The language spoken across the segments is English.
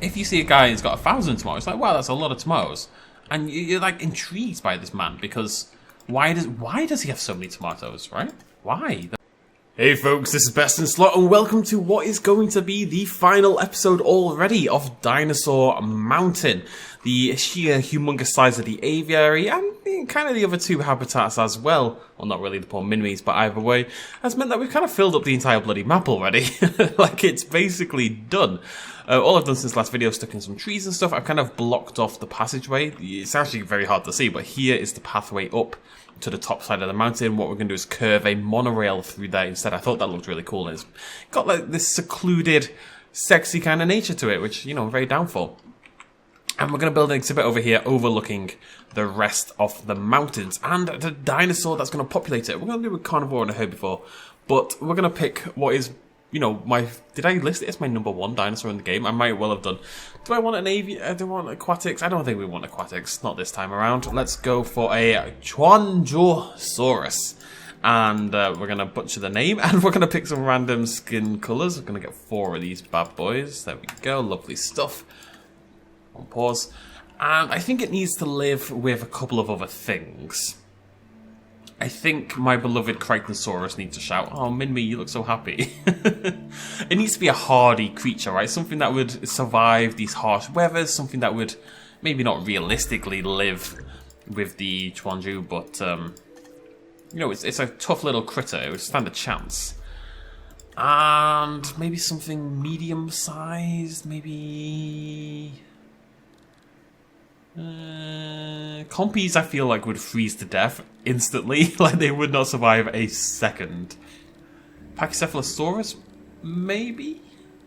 if you see a guy who's got 1,000 tomatoes, it's like, wow, that's a lot of tomatoes. And you're like intrigued by this man because why does he have so many tomatoes, right? Why? Hey folks, this is BestInSlot and welcome to what is going to be the final episode already of Dinosaur Mountain. The sheer humongous size of the aviary and kind of the other two habitats as well. Well, not really the poor minimies, but either way, has meant that we've kind of filled up the entire bloody map already. Like, it's basically done. All I've done since last video is stuck in some trees and stuff. I've kind of blocked off the passageway. It's actually very hard to see, but here is the pathway up to the top side of the mountain. What we're going to do is curve a monorail through there instead. I thought that looked really cool. It's got like this secluded, sexy kind of nature to it, which, you know, I'm very down for. And we're going to build an exhibit over here overlooking the rest of the mountains and the dinosaur that's going to populate it. We're going to do a carnivore and a herbivore, but we're going to pick what is, you know, did I list it as my #1 dinosaur in the game? I might well have done. Do I want do I want aquatics? I don't think we want aquatics, not this time around. Let's go for a Chuanjosaurus. And we're going to butcher the name, and we're going to pick some random skin colours. We're going to get 4 of these bad boys. There we go, lovely stuff. On pause. And I think it needs to live with a couple of other things. I think my beloved Crichtonsaurus needs to shout, "Oh, Minmi, you look so happy." It needs to be a hardy creature, right? Something that would survive these harsh weathers, something that would maybe not realistically live with the Chuanju, but, you know, it's a tough little critter. It would stand a chance. And maybe something medium-sized, maybe... compies, I feel like, would freeze to death instantly. Like, they would not survive a second. Pachycephalosaurus, maybe?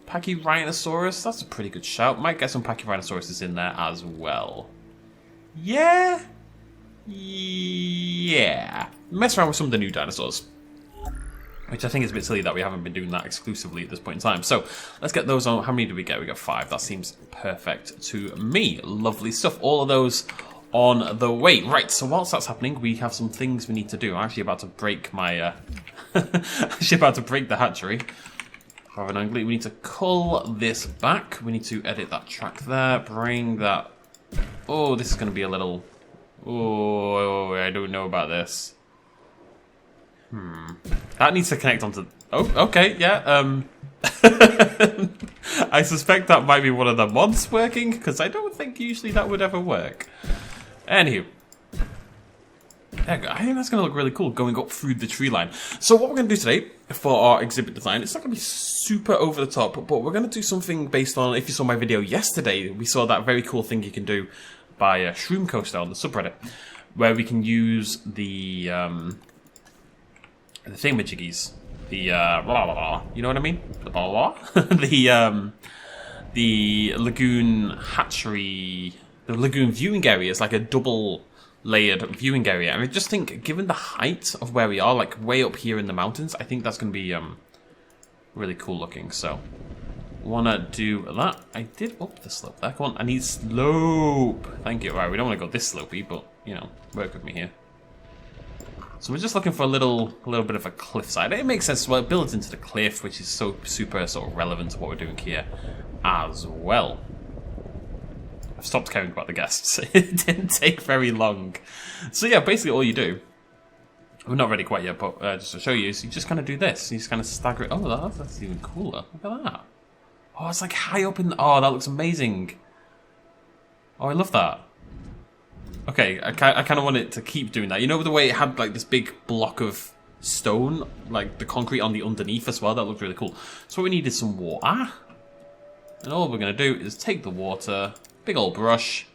Pachyrhinosaurus, that's a pretty good shout. Might get some Pachyrhinosaurus in there as well. Yeah? Yeah. Mess around with some of the new dinosaurs. Which I think is a bit silly that we haven't been doing that exclusively at this point in time. So, let's get those on. How many do we get? We got 5. That seems perfect to me. Lovely stuff. All of those on the way. Right, so whilst that's happening, we have some things we need to do. I'm actually about to break my... actually about to break the hatchery. Rather than ugly. We need to cull this back. We need to edit that track there. Bring that... Oh, this is going to be a little... Oh, I don't know about this. That needs to connect onto... Oh, okay, yeah, I suspect that might be one of the mods working, because I don't think usually that would ever work. Anywho. There we go. I think that's going to look really cool, going up through the tree line. So what we're going to do today, for our exhibit design, it's not going to be super over the top, but we're going to do something based on... If you saw my video yesterday, we saw that very cool thing you can do by Shroom Coaster on the subreddit, where we can use the thingamajiggies, the blah blah blah. You know what I mean? The blah blah. The lagoon hatchery, the lagoon viewing area is like a double layered viewing area, and I just think, given the height of where we are, like way up here in the mountains, I think that's going to be really cool looking. So, wanna do that? I did up the slope there. Come on, I need slope. Thank you. Right, we don't want to go this slopey, but you know, work with me here. So we're just looking for a little bit of a cliffside. It makes sense. Well, it builds into the cliff, which is so super sort of relevant to what we're doing here as well. I've stopped caring about the guests. It didn't take very long. So yeah, basically all you do, we're not ready quite yet, but just to show you, is you just kind of do this. You just kind of stagger it. Oh, that's even cooler. Look at that. Oh, it's like high up in... Oh, that looks amazing. Oh, I love that. Okay, I kind of want it to keep doing that. You know the way it had like this big block of stone, like the concrete on the underneath as well? That looked really cool. So what we need is some water. And all we're going to do is take the water, big old brush,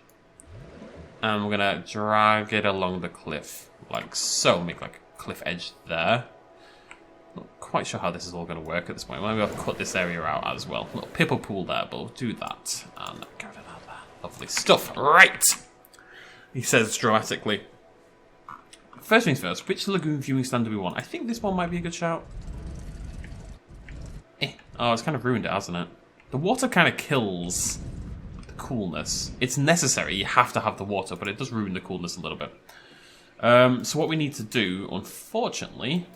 and we're going to drag it along the cliff. Like so. Make like a cliff edge there. Not quite sure how this is all going to work at this point. Maybe I'll cut this area out as well. A little pipple pool there, but we'll do that. And get rid of that there. Lovely stuff. Right! He says dramatically. First things first, which lagoon viewing stand do we want? I think this one might be a good shout. Oh, it's kind of ruined it, hasn't it? The water kind of kills the coolness. It's necessary, you have to have the water, but it does ruin the coolness a little bit. So what we need to do, unfortunately,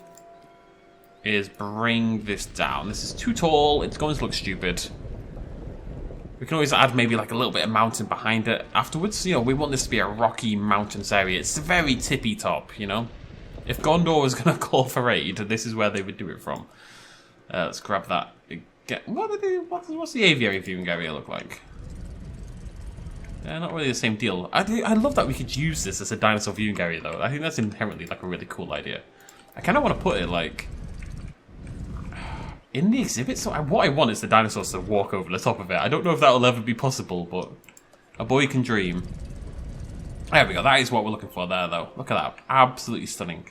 is bring this down. This is too tall, it's going to look stupid. We can always add maybe like a little bit of mountain behind it afterwards. You know, we want this to be a rocky mountains area. It's a very tippy top, you know. If Gondor was going to call for aid, this is where they would do it from. Let's grab that. What's the aviary viewing area look like? Yeah, not really the same deal. I love that we could use this as a dinosaur viewing area, though. I think that's inherently like a really cool idea. I kind of want to put it like in the exhibit. So what I want is the dinosaurs to walk over the top of it. I don't know if that will ever be possible, but a boy can dream. There we go. That is what we're looking for there, though. Look at that. Absolutely stunning.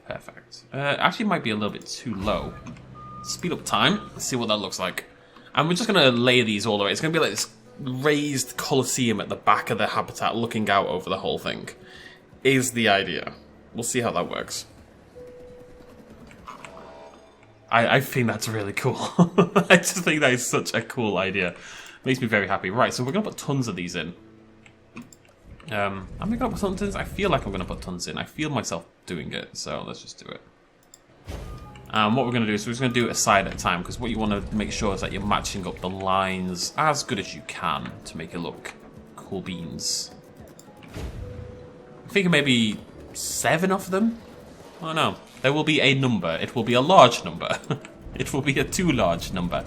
Perfect. Actually, might be a little bit too low. Speed up time. Let's see what that looks like. And we're just going to lay these all the way. It's going to be like this raised coliseum at the back of the habitat looking out over the whole thing. Is the idea. We'll see how that works. I think that's really cool. I just think that is such a cool idea. Makes me very happy. Right, so we're going to put tons of these in. Am I going to put tons in? I feel like I'm going to put tons in. I feel myself doing it, so let's just do it. What we're going to do is we're just going to do it a side at a time, because what you want to make sure is that you're matching up the lines as good as you can to make it look cool beans. I'm thinking maybe 7 of them? I don't know. There will be a number. It will be a large number. It will be a too large number.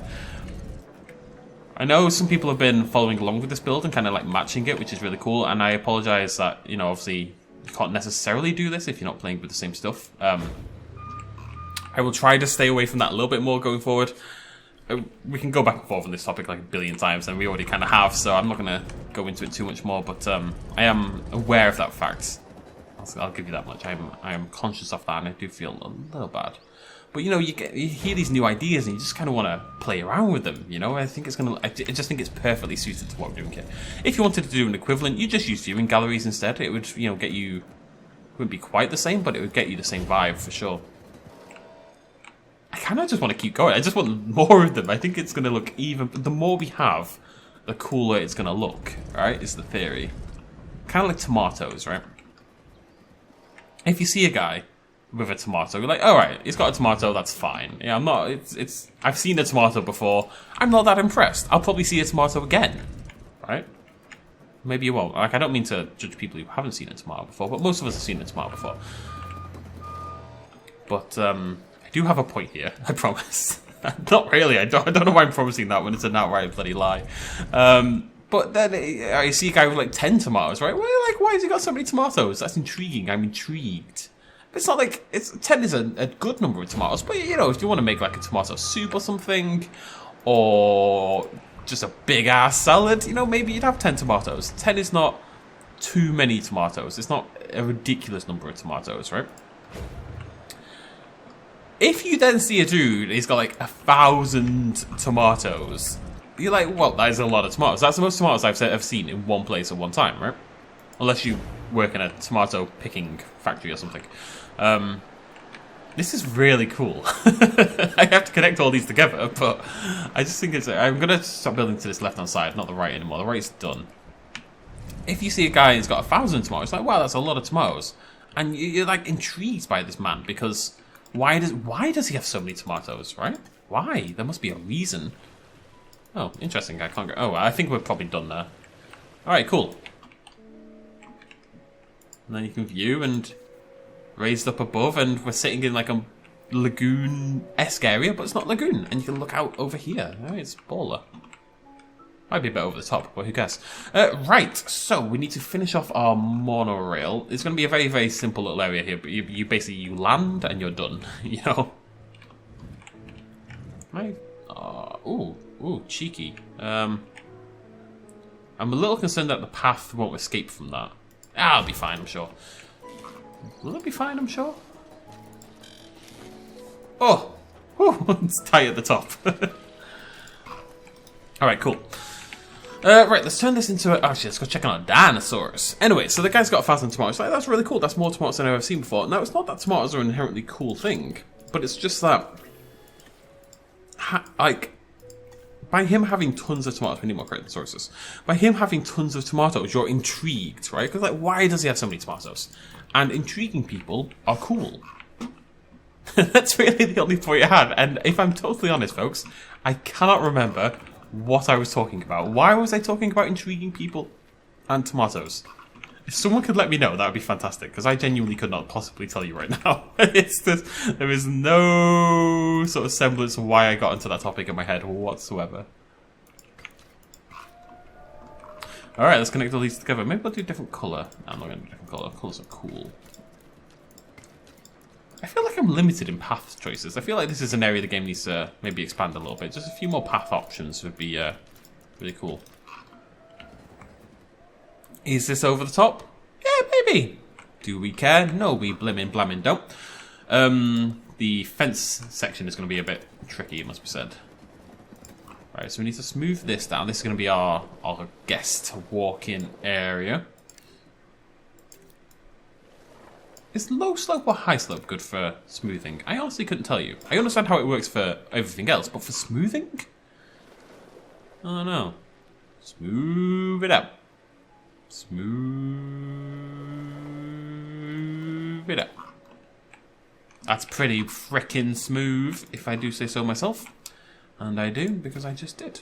I know some people have been following along with this build and kind of like matching it, which is really cool. And I apologize that, you know, obviously you can't necessarily do this if you're not playing with the same stuff. I will try to stay away from that a little bit more going forward. We can go back and forth on this topic like a billion times, and we already kind of have, so I'm not going to go into it too much more. But I am aware of that fact. I'll give you that much. I am conscious of that, and I do feel a little bad. But you know, you hear these new ideas, and you just kind of want to play around with them. You know, I think it's gonna. I just think it's perfectly suited to what we're doing here. If you wanted to do an equivalent, you just use viewing galleries instead. It would, you know, get you. It wouldn't be quite the same, but it would get you the same vibe for sure. I kind of just want to keep going. I just want more of them. I think it's gonna look even. The more we have, the cooler it's gonna look. Right? Is the theory. Kind of like tomatoes, right? If you see a guy with a tomato, you're like, all right, he's got a tomato, that's fine. Yeah, I'm not. I've seen a tomato before. I'm not that impressed. I'll probably see a tomato again, right? Maybe you won't. Like, I don't mean to judge people who haven't seen a tomato before, but most of us have seen a tomato before. But I do have a point here. I promise. Not really. I don't know why I'm promising that when it's an outright bloody lie. But then I see a guy with like 10 tomatoes, right? Well, like, why has he got so many tomatoes? That's intriguing. I'm intrigued. But it's not like 10 is a good number of tomatoes. But you know, if you want to make like a tomato soup or something, or just a big ass salad, you know, maybe you'd have 10 tomatoes. 10 is not too many tomatoes. It's not a ridiculous number of tomatoes, right? If you then see a dude, he's got like 1,000 tomatoes. You're like, well, that is a lot of tomatoes. That's the most tomatoes I've ever seen in one place at one time, right? Unless you work in a tomato picking factory or something. This is really cool. I have to connect all these together, but I just think it's... I'm going to start building to this left-hand side, not the right anymore. The right's done. If you see a guy who's got 1,000 tomatoes, it's like, wow, that's a lot of tomatoes. And you're like intrigued by this man because why does he have so many tomatoes, right? Why? There must be a reason. Oh, interesting. I can't go. Oh, I think we're probably done there. Alright, cool. And then you can view and raised up above, and we're sitting in like a lagoon-esque area, but it's not lagoon. And you can look out over here. Oh, it's baller. Might be a bit over the top, but who cares? Right, so we need to finish off our monorail. It's going to be a very, very simple little area here, but you basically, you land and you're done, you know? Right. Ooh, cheeky. I'm a little concerned that the path won't escape from that. I'll be fine, I'm sure. Will it be fine, I'm sure? Oh! Whew, it's tight at the top. Alright, cool. Right, let's turn this into actually, let's go check on our dinosaurs. Anyway, so the guy's got 1,000 tomatoes. Like, that's really cool. That's more tomatoes than I've ever seen before. Now, it's not that tomatoes are an inherently cool thing, but it's just that... like... By him having tons of tomatoes, we need more credit sources. By him having tons of tomatoes, you're intrigued, right? Because, like, why does he have so many tomatoes? And intriguing people are cool. That's really the only point I had. And if I'm totally honest, folks, I cannot remember what I was talking about. Why was I talking about intriguing people and tomatoes? If someone could let me know, that would be fantastic, because I genuinely could not possibly tell you right now. It's just, there is no sort of semblance of why I got into that topic in my head whatsoever. Alright, let's connect all these together. Maybe I'll do a different colour. No, I'm not going to do a different colour. Colours are cool. I feel like I'm limited in path choices. I feel like this is an area the game needs to maybe expand a little bit. Just a few more path options would be really cool. Is this over the top? Yeah, maybe. Do we care? No, we blammin' don't. The fence section is going to be a bit tricky, it must be said. Right, so we need to smooth this down. This is going to be our guest walk-in area. Is low slope or high slope good for smoothing? I honestly couldn't tell you. I understand how it works for everything else, but for smoothing? I don't know. Smooth it out. Smooth it out. That's pretty frickin' smooth, if I do say so myself. And I do, because I just did.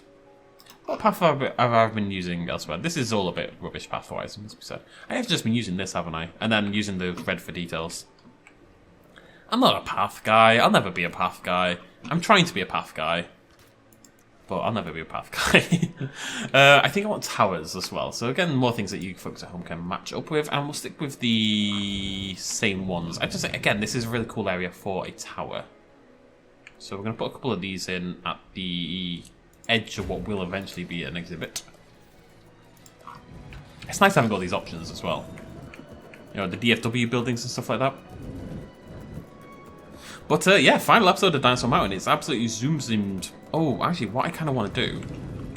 What path have I been using elsewhere? This is all a bit rubbish path-wise, it must be said. I have just been using this, haven't I? And then using the red for details. I'm not a path guy. I'll never be a path guy. I'm trying to be a path guy. But I'll never be a path guy. I think I want towers as well. So again, more things that you folks at home can match up with. And we'll stick with the same ones. I just think, again, this is a really cool area for a tower. So we're going to put a couple of these in at the edge of what will eventually be an exhibit. It's nice having all these options as well. You know, the DFW buildings and stuff like that. But yeah, final episode of Dinosaur Mountain. It's absolutely zoomed. Oh, actually, what I kind of want to do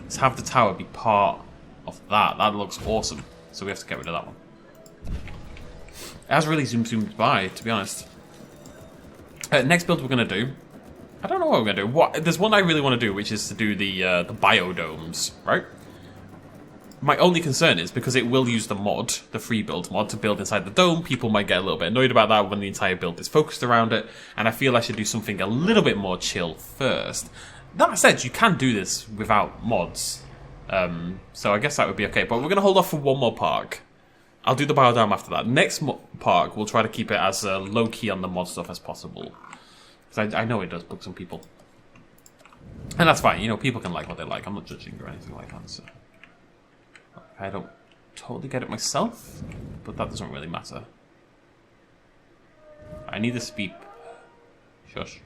is have the tower be part of that. That looks awesome. So we have to get rid of that one. It has really zoomed by, to be honest. Next build we're going to do. I don't know what we're going to do. There's one I really want to do, which is to do the biodomes, right? My only concern is because it will use the mod, the free build mod, to build inside the dome. People might get a little bit annoyed about that when the entire build is focused around it. And I feel I should do something a little bit more chill first. That said, you can do this without mods. So I guess that would be okay. But we're going to hold off for one more park. I'll do the biodome after that. Next park, we'll try to keep it as low-key on the mod stuff as possible. Because I know it does bug some people. And that's fine. You know, people can like what they like. I'm not judging or anything like that. So I don't totally get it myself, but that doesn't really matter. I need this to be... Shush.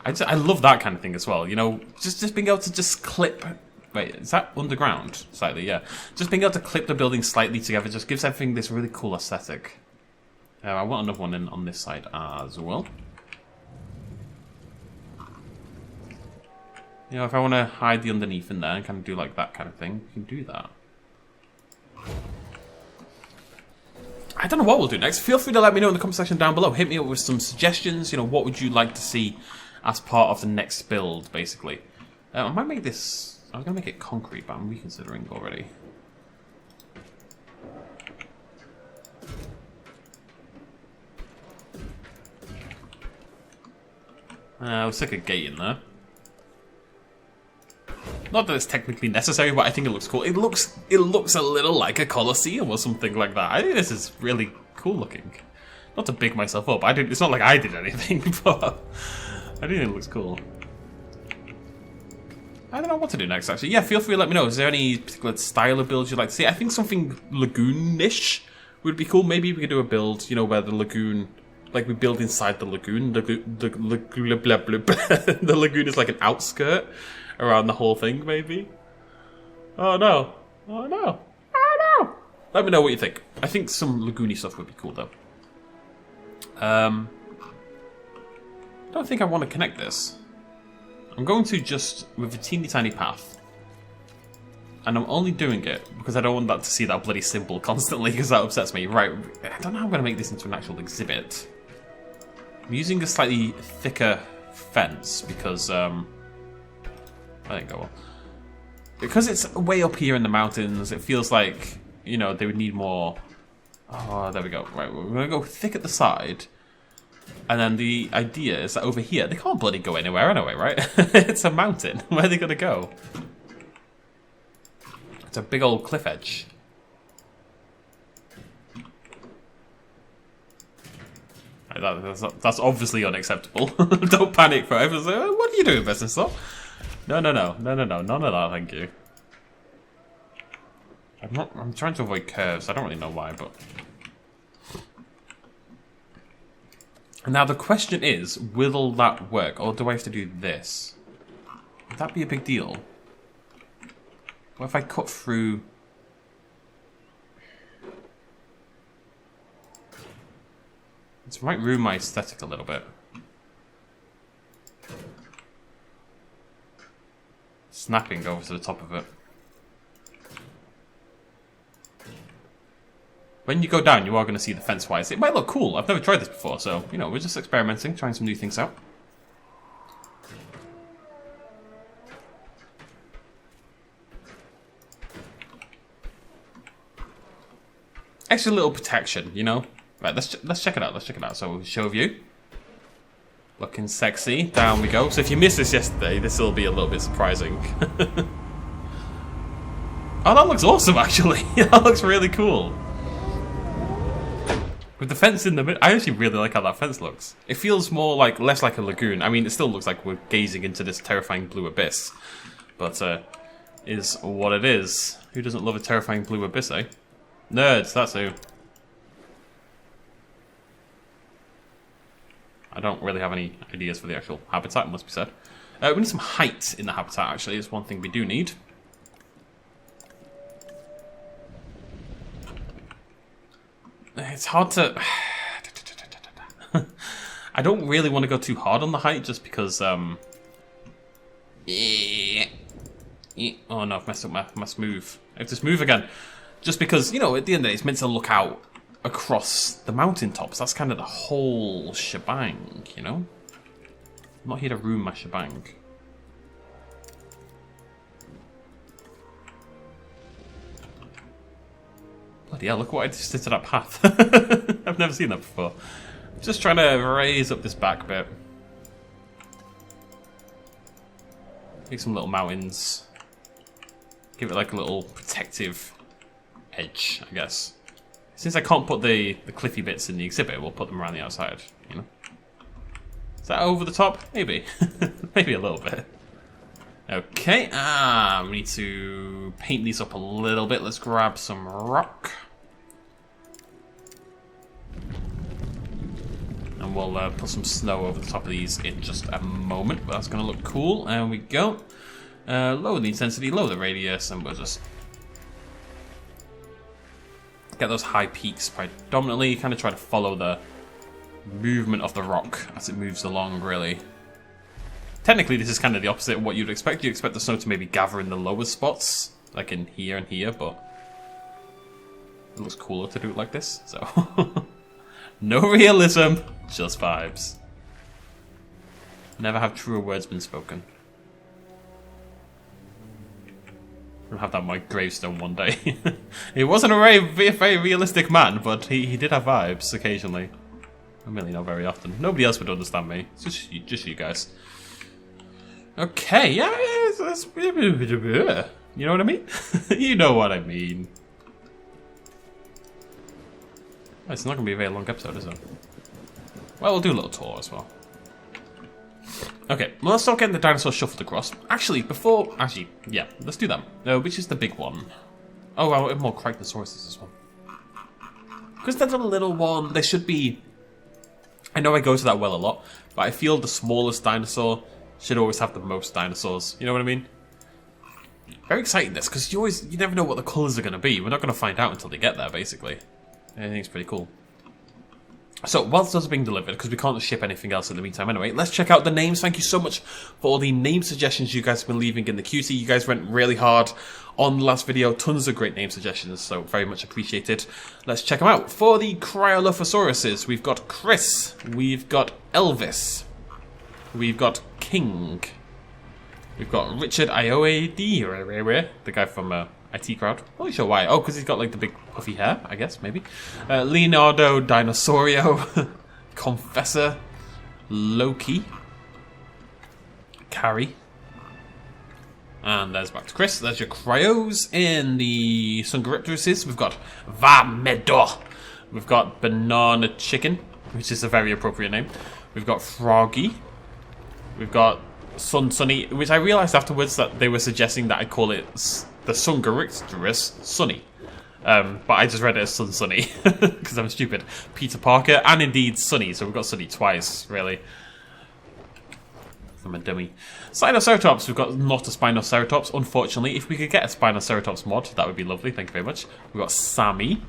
I love that kind of thing as well. You know, just being able to just clip... Wait, is that underground? Slightly, yeah. Just being able to clip the buildings slightly together just gives everything this really cool aesthetic. I want another one in on this side as well. You know, if I want to hide the underneath in there and kind of do like that kind of thing, you can do that. I don't know what we'll do next. Feel free to let me know in the comment section down below. Hit me up with some suggestions. You know, what would you like to see as part of the next build, basically. I might make this... I was going to make it concrete, but I'm reconsidering already. I'll stick a gate in there. Not that it's technically necessary, but I think it looks cool. It looks a little like a Colosseum or something like that. I think this is really cool looking. Not to big myself up. It's not like I did anything, but I think it looks cool. I don't know what to do next, actually. Yeah, feel free to let me know. Is there any particular style of build you'd like to see? I think something lagoon-ish would be cool. Maybe we could do a build, you know, where the lagoon... Like, we build inside the lagoon. The lagoon is like an outskirt around the whole thing, maybe? Oh, no. Oh, no. Oh, no. Let me know what you think. I think some lagoony stuff would be cool, though. I don't think I want to connect this. I'm going to just, with a teeny tiny path. And I'm only doing it because I don't want that to see that bloody symbol constantly, because that upsets me. Right, I don't know how I'm going to make this into an actual exhibit. I'm using a slightly thicker fence because, I didn't go well. Because it's way up here in the mountains, it feels like, you know, they would need more... Oh, there we go. Right, we're going to go thick at the side. And then the idea is that over here, they can't bloody go anywhere anyway, right? It's a mountain. Where are they going to go? It's a big old cliff edge. That's obviously unacceptable. Don't panic for it. What are you doing, BestInSlot? No, none of that, thank you. I'm trying to avoid curves. I don't really know why, but... Now the question is, will that work? Or do I have to do this? Would that be a big deal? What if I cut through... This might ruin my aesthetic a little bit. Snapping over to the top of it. When you go down, you are going to see the fence wires. It might look cool. I've never tried this before, so, you know, we're just experimenting, trying some new things out. Extra little protection, you know? Right, let's check it out. Let's check it out. So, show view. Looking sexy. Down we go. So if you missed this yesterday, this will be a little bit surprising. Oh, that looks awesome, actually. That looks really cool. With the fence in the middle, I actually really like how that fence looks. It feels more like, less like a lagoon. I mean, it still looks like we're gazing into this terrifying blue abyss. But, is what it is. Who doesn't love a terrifying blue abyss, eh? Nerds, that's who. I don't really have any ideas for the actual habitat, must be said. We need some height in the habitat, actually, is one thing we do need. It's hard to... I don't really want to go too hard on the height, just because, Oh no, I've messed up my smooth. I have to smooth again. Just because, you know, at the end of the day, it's meant to look out across the mountaintops. That's kind of the whole shebang, you know? I'm not here to ruin my shebang. Bloody hell, look what I just did to that path. I've never seen that before. Just trying to raise up this back bit. Make some little mountains. Give it like a little protective edge, I guess. Since I can't put the cliffy bits in the exhibit, we'll put them around the outside, you know? Is that over the top? Maybe. Maybe a little bit. Okay, we need to paint these up a little bit. Let's grab some rock. And we'll put some snow over the top of these in just a moment, but that's going to look cool. There we go. Lower the intensity, lower the radius, and we'll just get those high peaks predominantly. Kind of try to follow the movement of the rock as it moves along, really. Technically, this is kind of the opposite of what you'd expect. You'd expect the snow to maybe gather in the lower spots, like in here and here, but it looks cooler to do it like this, so... No realism, just vibes. Never have truer words been spoken. I'll have that on my gravestone one day. He wasn't a very realistic man, but he did have vibes occasionally. I'm really not very often. Nobody else would understand me. It's just you guys. Okay, yeah, you know what I mean? You know what I mean. It's not going to be a very long episode, is it? Well, we'll do a little tour as well. Okay, well, let's start getting the dinosaurs shuffled across. Actually, yeah, let's do that. Which is the big one? Oh, well, we have more Cricosauruses as well. Because that's a little one, there should be... I know I go to that well a lot, but I feel the smallest dinosaur should always have the most dinosaurs. You know what I mean? Very exciting, this, because you never know what the colours are going to be. We're not going to find out until they get there, basically. I think it's pretty cool. So, whilst those are being delivered, because we can't ship anything else in the meantime anyway, let's check out the names. Thank you so much for all the name suggestions you guys have been leaving in the QC. You guys went really hard on the last video. Tons of great name suggestions, so very much appreciated. Let's check them out. For the Cryolophosauruses, we've got Chris, we've got Elvis, we've got King, we've got Richard Ioade, the guy from IT crowd. Not really sure why. Oh, because he's got like the big puffy hair, I guess, maybe. Leonardo Dinosaurio, Confessor, Loki. Carrie. And there's back to Chris. There's your cryos in the Sungaripteruses. We've got Vamedo. We've got Banana Chicken, which is a very appropriate name. We've got Froggy. We've got Sunny, which I realised afterwards that they were suggesting that I call it the Sungaripterus Sunny. But I just read it as Sunny because I'm stupid. Peter Parker, and indeed Sunny, so we've got Sunny twice, really. I'm a dummy. Spinoceratops, we've got not a Spinoceratops, unfortunately. If we could get a Spinoceratops mod, that would be lovely, thank you very much. We've got Sammy.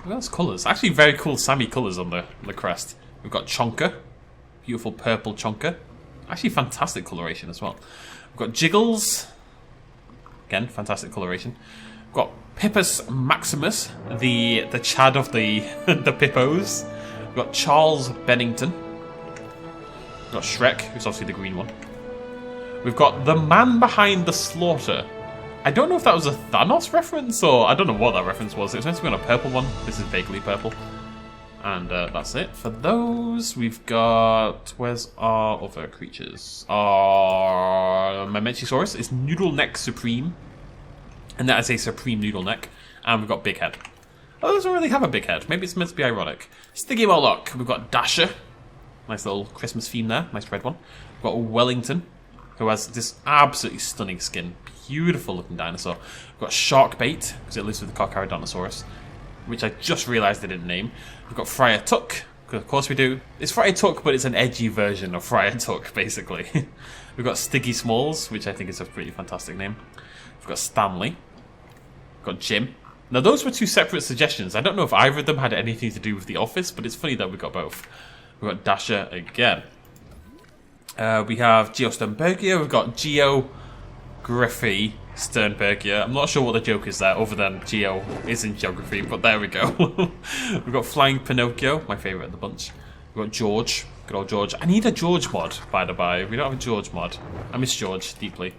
Look at those colours. Actually, very cool Sammy colours on the crest. We've got Chonka. Beautiful purple Chonka. Actually, fantastic coloration as well. We've got Jiggles. Again, fantastic coloration. We've got Pippus Maximus, the Chad of the the Pippos. We've got Charles Bennington. We've got Shrek, who's obviously the green one. We've got the man behind the slaughter. I don't know if that was a Thanos reference, or I don't know what that reference was. It was meant to be on a purple one. This is vaguely purple. And that's it for those. We've got... Where's our other creatures? Our Memenchisaurus is Noodle Neck Supreme. And that is a Supreme Noodle Neck. And we've got Big Head. Oh, it doesn't really have a big head. Maybe it's meant to be ironic. Sticky Moloch. We've got Dasher. Nice little Christmas theme there. Nice red one. We've got Wellington, who has this absolutely stunning skin. Beautiful looking dinosaur. We've got Sharkbait, because it lives with the Carcharodontosaurus, which I just realised I didn't name. We've got Friar Tuck, because of course we do. It's Friar Tuck, but it's an edgy version of Friar Tuck, basically. We've got Stiggy Smalls, which I think is a pretty fantastic name. We've got Stanley. We've got Jim. Now those were two separate suggestions. I don't know if either of them had anything to do with The Office, but it's funny that we got both. We've got Dasher again. We have Geo Sternbergia. We've got Geo Griffey Sternbergia. I'm not sure what the joke is there, other than Geo is in geography, but there we go. We've got Flying Pinocchio, my favourite of the bunch. We've got George. Good old George. I need a George mod, by the by. We don't have a George mod. I miss George deeply.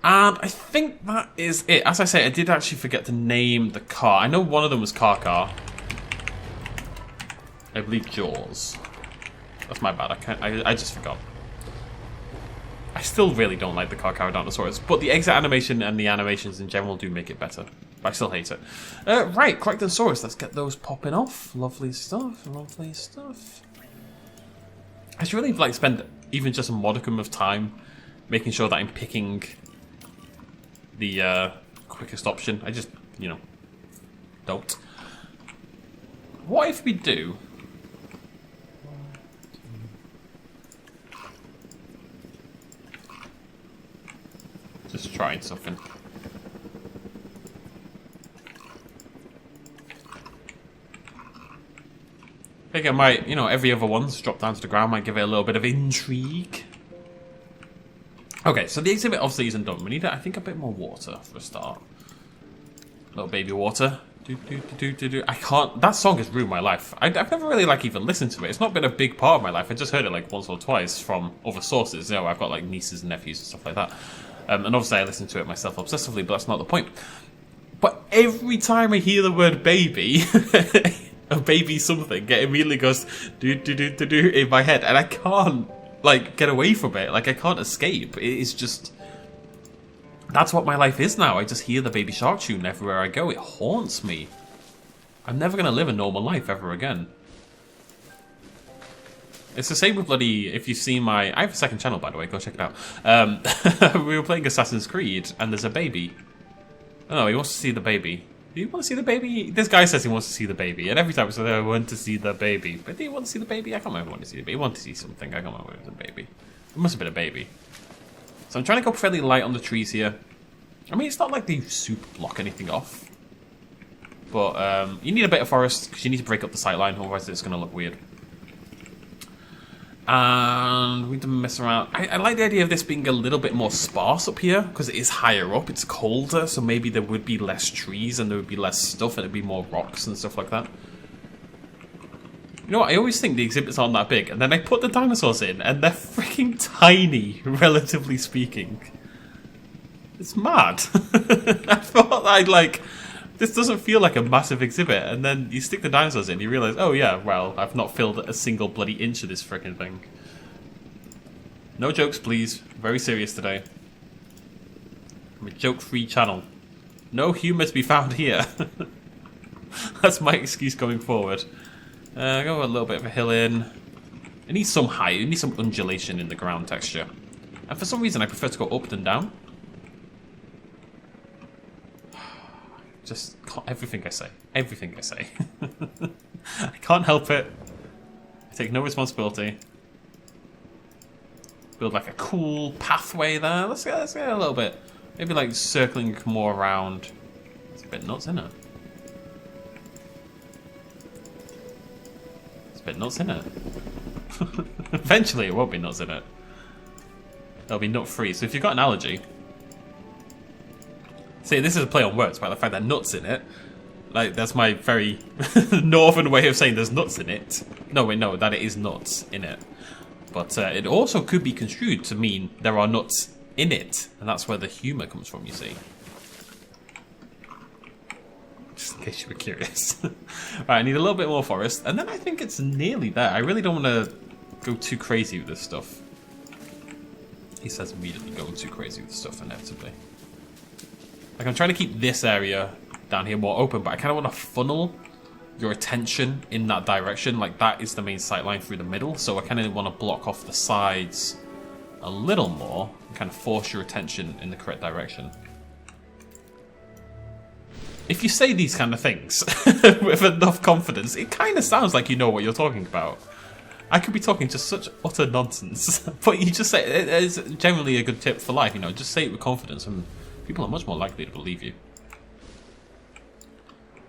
And I think that is it. As I say, I did actually forget to name the car. I know one of them was Car. I believe Jaws. That's my bad. I just forgot. I still really don't like the Carcharodontosaurus, but the exit animation and the animations in general do make it better. But I still hate it. Right, Crocodonsaurus. Let's get those popping off. Lovely stuff. Lovely stuff. I should really like spend even just a modicum of time making sure that I'm picking the quickest option. I just, you know, don't. What if we do... Just trying something. I think I might, you know, every other one's drop down to the ground, might give it a little bit of intrigue. Okay, so the exhibit obviously isn't done. We need, I think, a bit more water for a start. Little baby water. I can't... That song has ruined my life. I've never really, like, even listened to it. It's not been a big part of my life. I just heard it, like, once or twice from other sources. You know, I've got, like, nieces and nephews and stuff like that. And obviously I listen to it myself obsessively, but that's not the point. But every time I hear the word baby, a baby something, it immediately goes do in my head. And I can't, like, get away from it. Like, I can't escape. It is just... That's what my life is now. I just hear the Baby Shark tune everywhere I go. It haunts me. I'm never going to live a normal life ever again. It's the same with bloody... If you've seen my... I have a second channel, by the way. Go check it out. We were playing Assassin's Creed, and there's a baby. Oh, he wants to see the baby. Do you want to see the baby? This guy says he wants to see the baby, and every time I say, I want to see the baby. But do you want to see the baby? I can't remember what to see the baby. He wanted to see something. I can't remember what it was a baby. It must have been a baby. So I'm trying to go fairly light on the trees here. I mean, it's not like they super block anything off. But you need a bit of forest, because you need to break up the sightline, otherwise it's going to look weird. And we need to mess around. I like the idea of this being a little bit more sparse up here, because it is higher up, it's colder, so maybe there would be less trees and there would be less stuff and it would be more rocks and stuff like that. You know what, I always think the exhibits aren't that big, and then I put the dinosaurs in and they're freaking tiny, relatively speaking. It's mad. I thought I'd like This doesn't feel like a massive exhibit, and then you stick the dinosaurs in, you realise, oh yeah, well, I've not filled a single bloody inch of this frickin' thing. No jokes, please. Very serious today. I'm a joke-free channel. No humour to be found here. That's my excuse going forward. Go a little bit of a hill in. It needs some height, it needs some undulation in the ground texture. And for some reason I prefer to go up than down. Just everything I say. Everything I say. I can't help it. I take no responsibility. Build like a cool pathway there. Let's get a little bit. Maybe like circling more around. It's a bit nuts, isn't it? It's a bit nuts, isn't it? Eventually it won't be nuts, in it. It'll be nut free. So if you've got an allergy. See, this is a play on words by the fact that nuts in it. Like, that's my very northern way of saying there's nuts in it. No, wait, no, that it is nuts in it. But it also could be construed to mean there are nuts in it. And that's where the humour comes from, you see. Just in case you were curious. Right, I need a little bit more forest. And then I think it's nearly there. I really don't want to go too crazy with this stuff. He says immediately going too crazy with stuff, inevitably. Like, I'm trying to keep this area down here more open, but I kind of want to funnel your attention in that direction. Like, that is the main sight line through the middle, so I kind of want to block off the sides a little more and kind of force your attention in the correct direction. If you say these kind of things with enough confidence, it kind of sounds like you know what you're talking about. I could be talking just such utter nonsense, but you just say it's generally a good tip for life, you know, just say it with confidence and people are much more likely to believe you.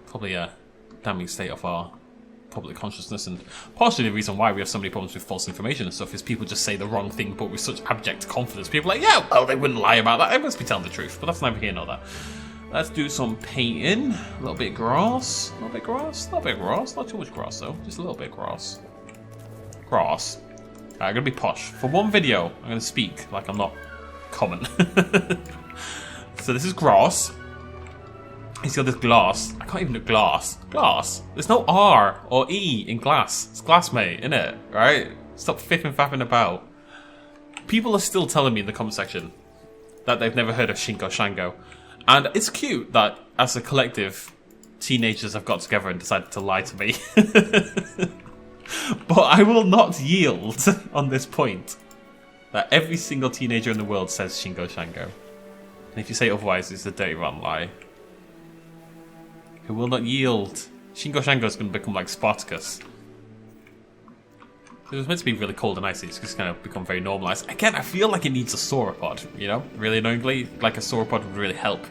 Probably a damning state of our public consciousness, and partially the reason why we have so many problems with false information and stuff is people just say the wrong thing but with such abject confidence. People are like, yeah, well, they wouldn't lie about that. They must be telling the truth, but that's neither here nor there. Let's do some painting. A little bit of grass. A little bit of grass. A little bit of grass. Not too much grass, though. Just a little bit of grass. Grass. Alright, I'm going to be posh. For one video, I'm going to speak like I'm not common. So this is grass. He's got this glass. I can't even do glass. Glass. There's no R or E in glass. It's glass, mate, innit? Right? Stop fiffing faffing about. People are still telling me in the comment section that they've never heard of Shingo Shango. And it's cute that, as a collective, teenagers have got together and decided to lie to me. But I will not yield on this point. That every single teenager in the world says Shingo Shango. And if you say otherwise, it's a dirty rotten lie. Who will not yield. Shingo Shango is going to become like Spartacus. It was meant to be really cold and icy, it's just kind of become very normalized. Again, I feel like it needs a sauropod, you know? Really annoyingly, like a sauropod would really help.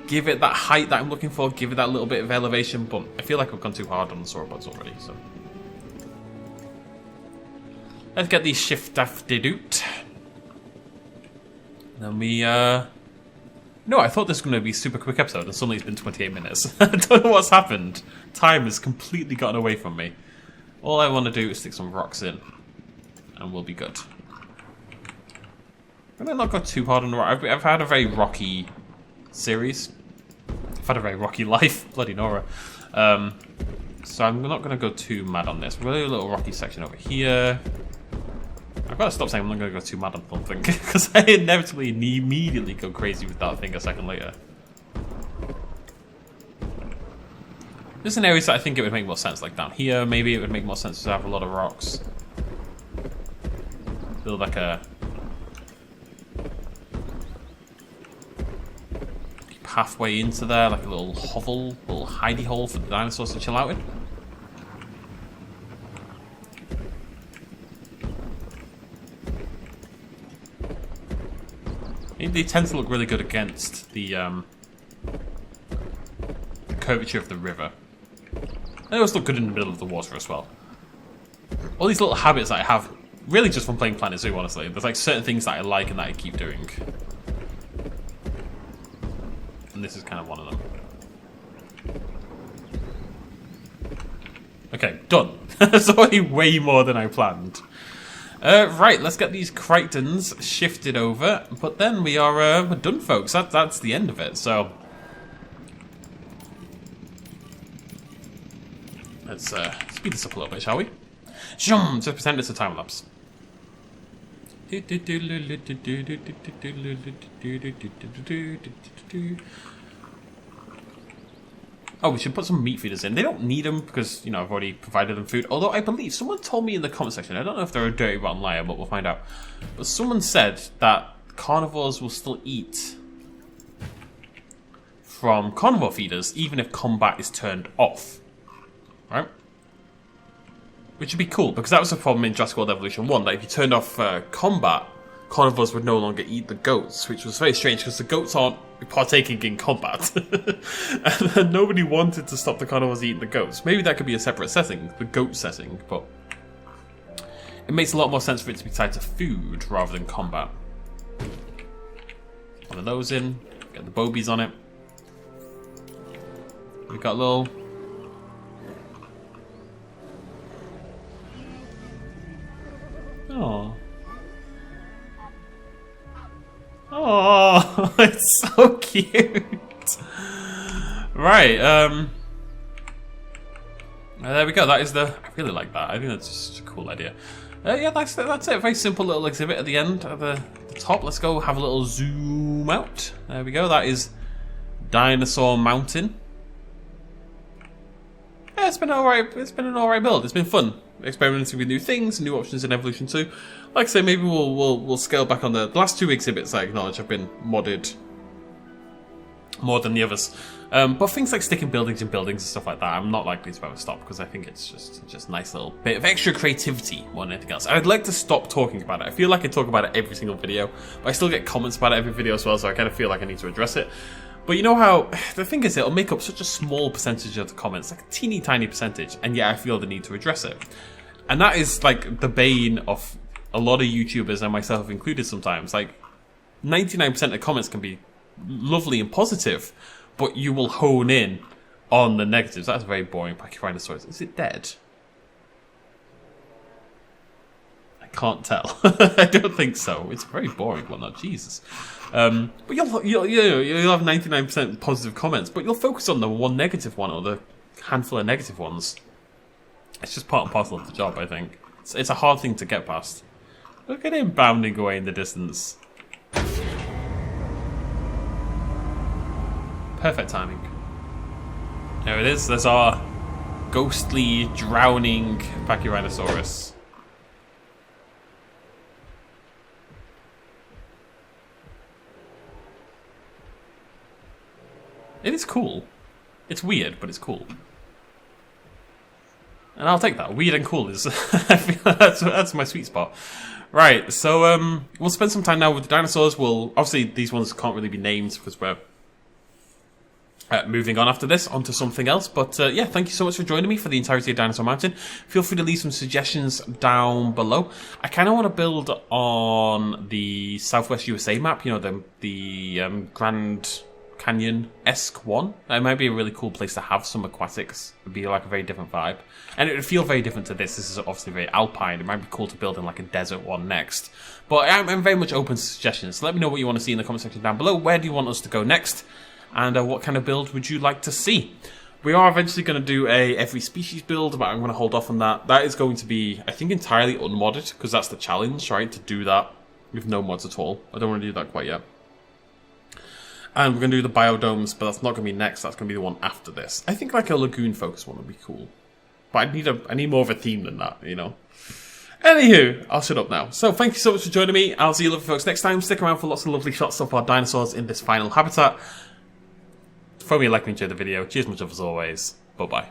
Give it that height that I'm looking for, give it that little bit of elevation, but I feel like I've gone too hard on the sauropods already, so. Let's get these shift-after-doot. Then we, No, I thought this was going to be a super quick episode, and suddenly it's been 28 minutes. I don't know what's happened. Time has completely gotten away from me. All I want to do is stick some rocks in, and we'll be good. I'm going to not go too hard on the rock. I've had a very rocky series. I've had a very rocky life. Bloody Nora. So I'm not going to go too mad on this. We're going to do a little rocky section over here. I've got to stop saying I'm not going to go too mad on something, because I inevitably immediately go crazy with that thing a second later. There's an area that I think it would make more sense, like down here, maybe it would make more sense to have a lot of rocks. Build like a pathway into there, like a little hovel, little hidey hole for the dinosaurs to chill out in. They tend to look really good against the curvature of the river. They always look good in the middle of the water as well. All these little habits that I have, really just from playing Planet Zoo, honestly. There's like certain things that I like and that I keep doing. And this is kind of one of them. Okay, done. That's already way more than I planned. Right, let's get these Crichtons shifted over, but then we're done, folks. That's the end of it. So Let's speed this up a little bit, shall we? Just pretend it's a time lapse. Oh, we should put some meat feeders in. They don't need them because, you know, I've already provided them food. Although I believe someone told me in the comment section, I don't know if they're a dirty rotten liar, but we'll find out. But someone said that carnivores will still eat from carnivore feeders even if combat is turned off. Right? Which would be cool, because that was the problem in Jurassic World Evolution 1, that if you turned off combat, carnivores would no longer eat the goats, which was very strange, because the goats aren't partaking in combat. And then nobody wanted to stop the carnivores eating the goats. Maybe that could be a separate setting, the goat setting, but it makes a lot more sense for it to be tied to food rather than combat. One of those in, get the bobies on it. We've got a little... Oh. Oh, it's so cute. Right, there we go. That is the... I really like that. I think that's just a cool idea. Yeah, that's it. A very simple little exhibit at the end, at the top. Let's go have a little zoom out. There we go. That is Dinosaur Mountain. Yeah, it's been alright. It's been an alright build. It's been fun experimenting with new things, new options in Evolution 2. Like I say, maybe we'll scale back on the last two exhibits. I acknowledge have been modded more than the others. But things like sticking buildings in buildings and stuff like that, I'm not likely to ever stop, because I think it's just a nice little bit of extra creativity more than anything else. I'd like to stop talking about it. I feel like I talk about it every single video, but I still get comments about it every video as well, so I kind of feel like I need to address it. But you know how, the thing is, it'll make up such a small percentage of the comments, like a teeny tiny percentage, and yet I feel the need to address it. And that is like the bane of a lot of YouTubers, and myself included sometimes. Like, 99% of comments can be lovely and positive, but you will hone in on the negatives. That's very boring. Pachyphinosaurus. Is it dead? I can't tell. I don't think so. It's a very boring one, though. Jesus. But you'll have 99% positive comments, but you'll focus on the one negative one or the handful of negative ones. It's just part and parcel of the job, I think. It's a hard thing to get past. Look at him bounding away in the distance. Perfect timing. There it is. There's our ghostly, drowning Pachyrhinosaurus. It is cool. It's weird, but it's cool. And I'll take that. Weird and cool is... I feel that's my sweet spot. Right, so we'll spend some time now with the dinosaurs. Obviously, these ones can't really be named because we're moving on after this, onto something else. But yeah, thank you so much for joining me for the entirety of Dinosaur Mountain. Feel free to leave some suggestions down below. I kind of want to build on the Southwest USA map, you know, the Grand Canyon-esque one. It might be a really cool place to have some aquatics. It would be like a very different vibe. And it would feel very different to this. This is obviously very alpine. It might be cool to build in like a desert one next. But I'm very much open to suggestions. So let me know what you want to see in the comment section down below. Where do you want us to go next? And what kind of build would you like to see? We are eventually going to do a every species build, but I'm going to hold off on that. That is going to be, I think, entirely unmodded, because that's the challenge, right? To do that with no mods at all. I don't want to do that quite yet. And we're going to do the biodomes, but that's not going to be next. That's going to be the one after this. I think like a lagoon focus one would be cool. But I need more of a theme than that, you know. Anywho, I'll shut up now. So thank you so much for joining me. I'll see you lovely folks next time. Stick around for lots of lovely shots of our dinosaurs in this final habitat. Throw me a like and enjoy the video. Cheers much love as always. Bye-bye.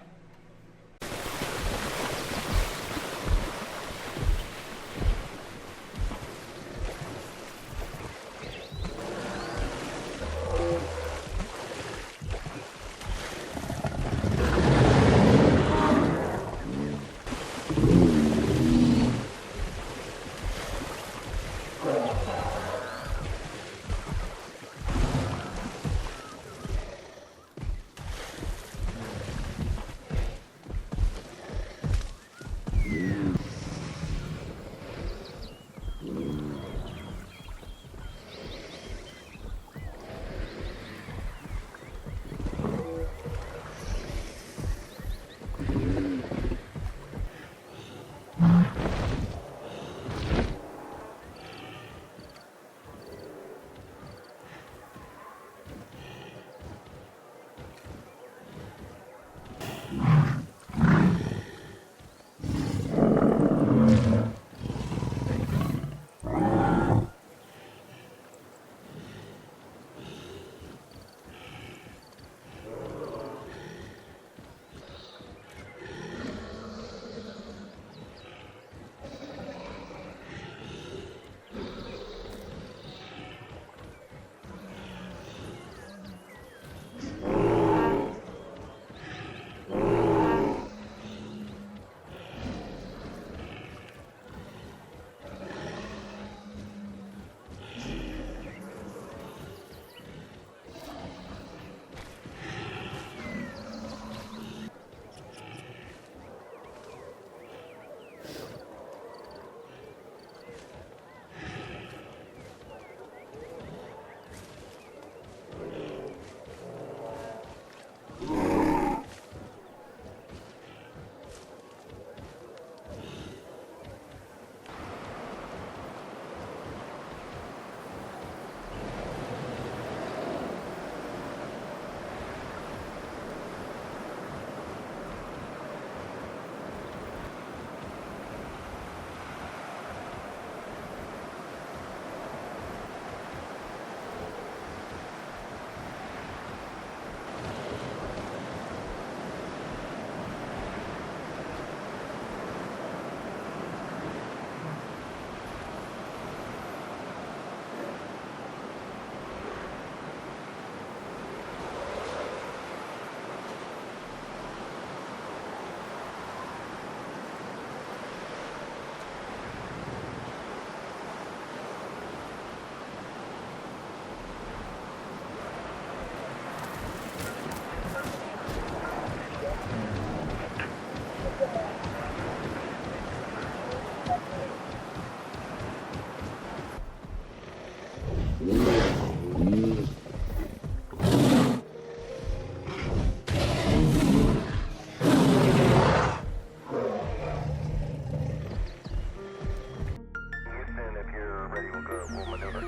We'll maneuver.